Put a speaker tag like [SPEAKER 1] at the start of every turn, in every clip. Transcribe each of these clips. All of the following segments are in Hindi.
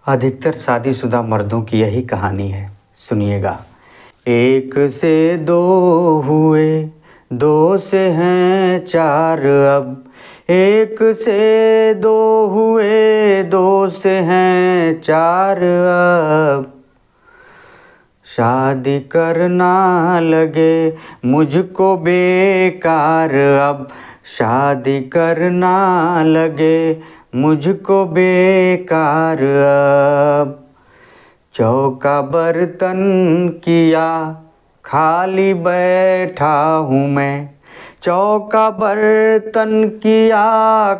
[SPEAKER 1] अधिकतर शादीशुदा मर्दों की यही कहानी है। सुनिएगा। एक से दो हुए, दो से हैं चार अब। एक से दो हुए, दो से हैं चार अब। शादी करना लगे मुझको बेकार अब। शादी करना लगे मुझको बेकार अब। चौका बर्तन किया खाली बैठा हूँ मैं। चौका बर्तन किया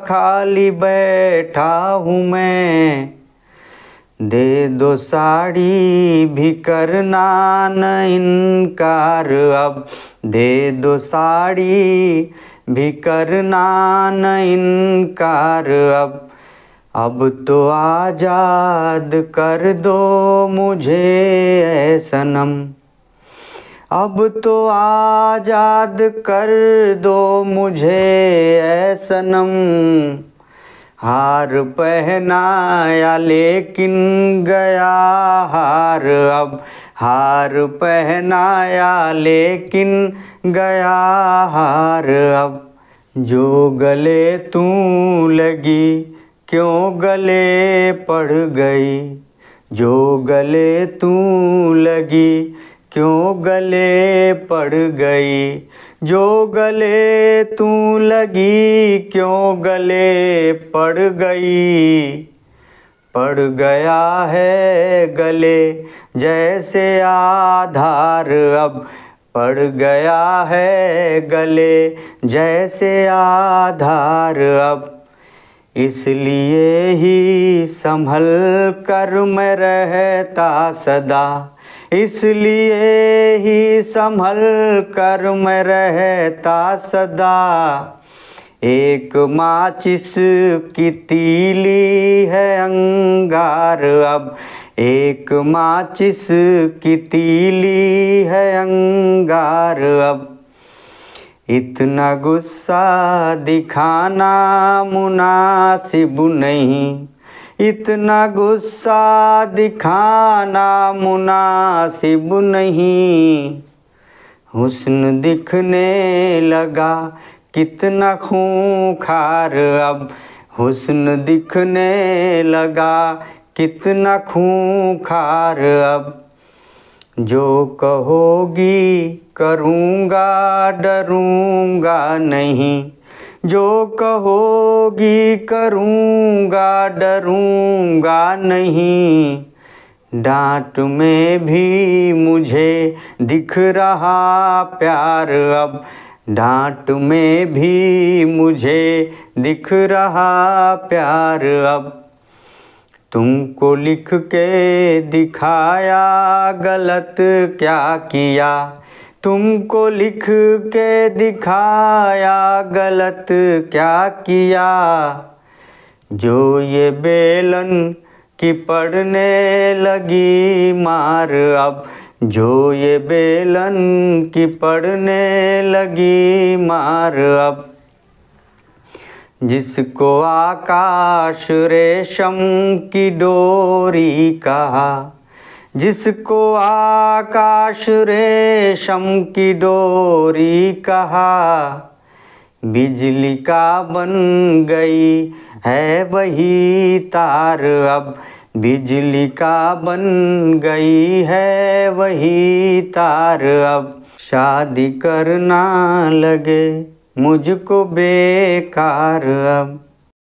[SPEAKER 1] खाली बैठा हूँ मैं। दे दो साड़ी भी करना न इनकार अब। दे दो साड़ी भी करना न इनकार अब। अब तो आज़ाद कर दो मुझे ऐ सनम। अब तो आज़ाद कर दो मुझे ऐ सनम। हार पहनाया लेकिन गया हार अब। हार पहनाया लेकिन गया हार अब। जो गले तू लगी क्यों गले पड़ गई। जो गले तू लगी क्यों गले पड़ गई। जो गले तू लगी क्यों गले पड़ गई। पड़ गया है गले जैसे आधार अब। पड़ गया है गले जैसे आधार अब। इसलिए ही संभल कर मैं रहता सदा। इसलिए ही संभल कर मैं रहता सदा। एक माचिस की तीली है अंगार अब। एक माचिस की तीली है अंगार अब। इतना गुस्सा दिखाना मुनासिब नहीं। इतना गुस्सा दिखाना मुनासिब नहीं। हुस्न दिखने लगा कितना खूंखार अब। हुस्न दिखने लगा कितना खूंखार अब। जो कहोगी करूँगा डरूँगा नहीं। जो कहोगी करूँगा डरूँगा नहीं। डांट में भी मुझे दिख रहा प्यार अब। डांट में भी मुझे दिख रहा प्यार अब। तुमको लिख के दिखाया गलत क्या किया। तुमको लिख के दिखाया गलत क्या किया। जो ये बेलन की पड़ने लगी मार अब। जो ये बेलन की पड़ने लगी मार अब। जिसको आकाश रेशम की डोरी कहा। जिसको आकाश रेशम की डोरी कहा। बिजली का बन गई है वही तार अब। बिजली का बन गई है वही तार अब। शादी करना लगे मुझको बेकार अब।